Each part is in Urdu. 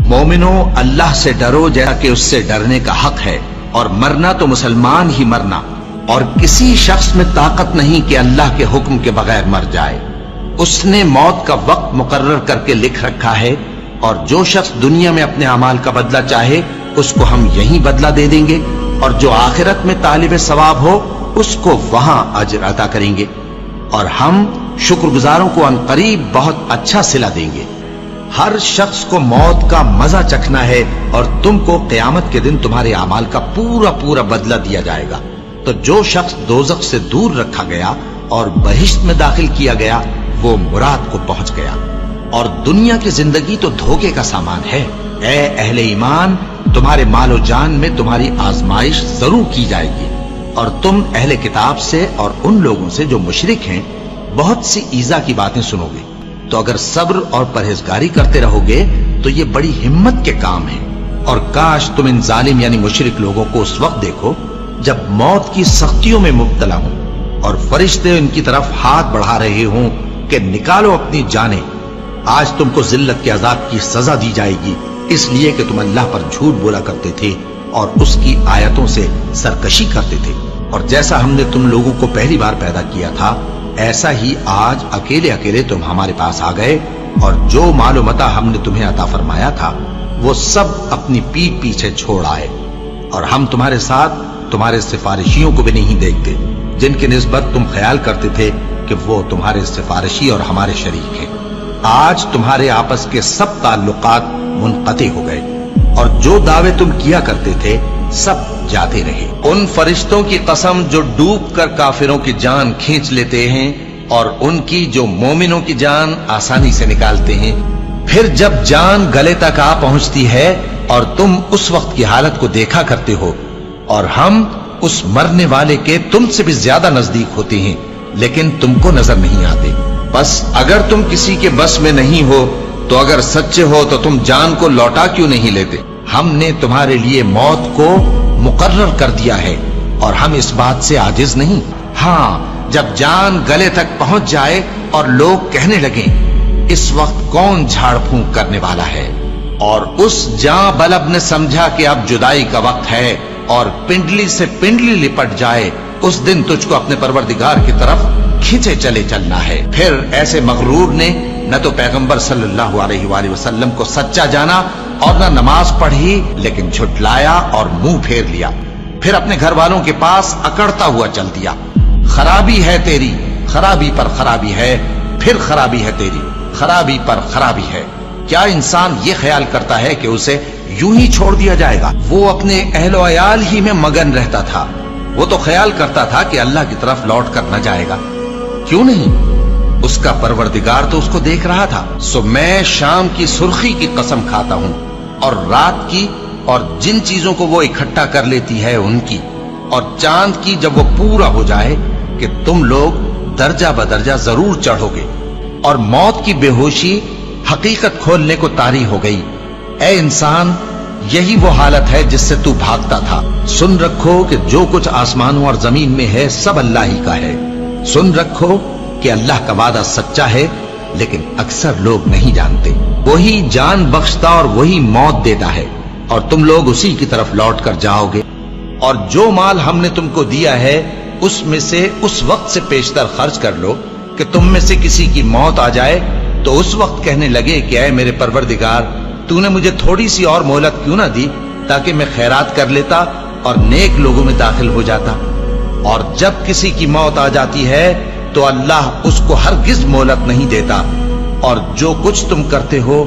مومنو اللہ سے ڈرو جیسا کہ اس سے ڈرنے کا حق ہے، اور مرنا تو مسلمان ہی مرنا، اور کسی شخص میں طاقت نہیں کہ اللہ کے حکم کے بغیر مر جائے۔ اس نے موت کا وقت مقرر کر کے لکھ رکھا ہے، اور جو شخص دنیا میں اپنے اعمال کا بدلہ چاہے اس کو ہم یہیں بدلہ دے دیں گے، اور جو آخرت میں طالب ثواب ہو اس کو وہاں اجر عطا کریں گے، اور ہم شکر گزاروں کو عنقریب بہت اچھا صلہ دیں گے۔ ہر شخص کو موت کا مزہ چکھنا ہے، اور تم کو قیامت کے دن تمہارے اعمال کا پورا پورا بدلہ دیا جائے گا۔ تو جو شخص دوزخ سے دور رکھا گیا اور بہشت میں داخل کیا گیا وہ مراد کو پہنچ گیا۔ اور دنیا کی زندگی تو دھوکے کا سامان ہے۔ اے اہل ایمان، تمہارے مال و جان میں تمہاری آزمائش ضرور کی جائے گی، اور تم اہل کتاب سے اور ان لوگوں سے جو مشرک ہیں بہت سی ایذا کی باتیں سنو گے۔ تو اگر صبر اور پرہیزگاری کرتے رہو گے تو یہ بڑی ہمت کے کام ہیں۔ اور کاش تم ان ظالم یعنی مشرک لوگوں کو اس وقت دیکھو جب موت کی سختیوں میں مبتلا ہوں، اور فرشتے ان کی طرف ہاتھ بڑھا رہے ہوں کہ نکالو اپنی جانیں، آج تم کو ذلت کے عذاب کی سزا دی جائے گی، اس لیے کہ تم اللہ پر جھوٹ بولا کرتے تھے اور اس کی آیتوں سے سرکشی کرتے تھے۔ اور جیسا ہم نے تم لوگوں کو پہلی بار پیدا کیا تھا ایسا ہی آج اکیلے اکیلے تم ہمارے پاس آ گئے، اور جو مال و متاع ہم نے تمہیں عطا فرمایا تھا وہ سب اپنی پیٹھ پیچھے چھوڑ آئے، اور ہم تمہارے ساتھ تمہارے سفارشیوں کو بھی نہیں دیکھتے جن کی نسبت تم خیال کرتے تھے کہ وہ تمہارے سفارشی اور ہمارے شریک ہیں۔ آج تمہارے آپس کے سب تعلقات منقطع ہو گئے، اور جو دعوے تم کیا کرتے تھے سب جاتے رہے۔ ان فرشتوں کی قسم جو ڈوب کر کافروں کی جان کھینچ لیتے ہیں، اور ان کی جو مومنوں کی جان آسانی سے نکالتے ہیں۔ پھر جب جان گلے تک آ پہنچتی ہے اور تم اس وقت کی حالت کو دیکھا کرتے ہو، اور ہم اس مرنے والے کے تم سے بھی زیادہ نزدیک ہوتے ہیں لیکن تم کو نظر نہیں آتے۔ بس اگر تم کسی کے بس میں نہیں ہو تو اگر سچے ہو تو تم جان کو لوٹا کیوں نہیں لیتے؟ ہم نے تمہارے لیے موت کو مقرر کر دیا ہے، اور ہم اس بات سے عاجز نہیں۔ ہاں، جب جان گلے تک پہنچ جائے اور لوگ کہنے لگیں اس وقت کون جھاڑ پھونک کرنے والا ہے، اور اس جاں بلب نے سمجھا کہ اب جدائی کا وقت ہے اور پنڈلی سے پنڈلی لپٹ جائے، اس دن تجھ کو اپنے پروردگار کی طرف کھینچے چلے چلنا ہے۔ پھر ایسے مغرور نے نہ تو پیغمبر صلی اللہ علیہ وآلہ وسلم کو سچا جانا اور نہ نماز پڑھی، لیکن جھٹلایا اور منہ پھیر لیا، پھر اپنے گھر والوں کے پاس اکڑتا ہوا چل دیا۔ خرابی ہے تیری، خرابی پر خرابی ہے، پھر خرابی ہے تیری، خرابی پر خرابی ہے۔ کیا انسان یہ خیال کرتا ہے کہ اسے یوں ہی چھوڑ دیا جائے گا؟ وہ اپنے اہل و عیال ہی میں مگن رہتا تھا، وہ تو خیال کرتا تھا کہ اللہ کی طرف لوٹ کر نہ جائے گا۔ کیوں نہیں؟ اس کا پروردگار تو اس کو دیکھ رہا تھا۔ سو میں شام کی سرخی کی قسم کھاتا ہوں، اور رات کی، اور جن چیزوں کو وہ اکٹھا کر لیتی ہے ان کی، اور چاند کی جب وہ پورا ہو جائے، کہ تم لوگ درجہ بدرجہ ضرور چڑھو گے۔ اور موت کی بے ہوشی حقیقت کھولنے کو طاری ہو گئی۔ اے انسان، یہی وہ حالت ہے جس سے تو بھاگتا تھا۔ سن رکھو کہ جو کچھ آسمانوں اور زمین میں ہے سب اللہ ہی کا ہے۔ سن رکھو کہ اللہ کا وعدہ سچا ہے، لیکن اکثر لوگ نہیں جانتے۔ وہی جان بخشتا اور وہی موت دیتا ہے، اور تم لوگ اسی کی طرف لوٹ کر جاؤ گے۔ اور جو مال ہم نے تم کو دیا ہے اس میں سے اس وقت سے پیشتر خرچ کر لو کہ تم میں سے کسی کی موت آ جائے تو اس وقت کہنے لگے کہ اے میرے پروردگار، تو نے مجھے تھوڑی سی اور مہلت کیوں نہ دی تاکہ میں خیرات کر لیتا اور نیک لوگوں میں داخل ہو جاتا۔ اور جب کسی کی موت آ جاتی ہے تو اللہ اس کو ہرگز مہلت نہیں دیتا، اور جو کچھ تم کرتے ہو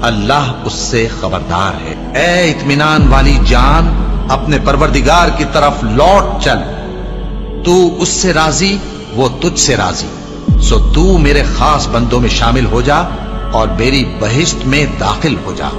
اللہ اس سے خبردار ہے۔ اے اطمینان والی جان، اپنے پروردگار کی طرف لوٹ چل، تو اس سے راضی، وہ تجھ سے راضی۔ سو تو میرے خاص بندوں میں شامل ہو جا اور میری بہشت میں داخل ہو جا۔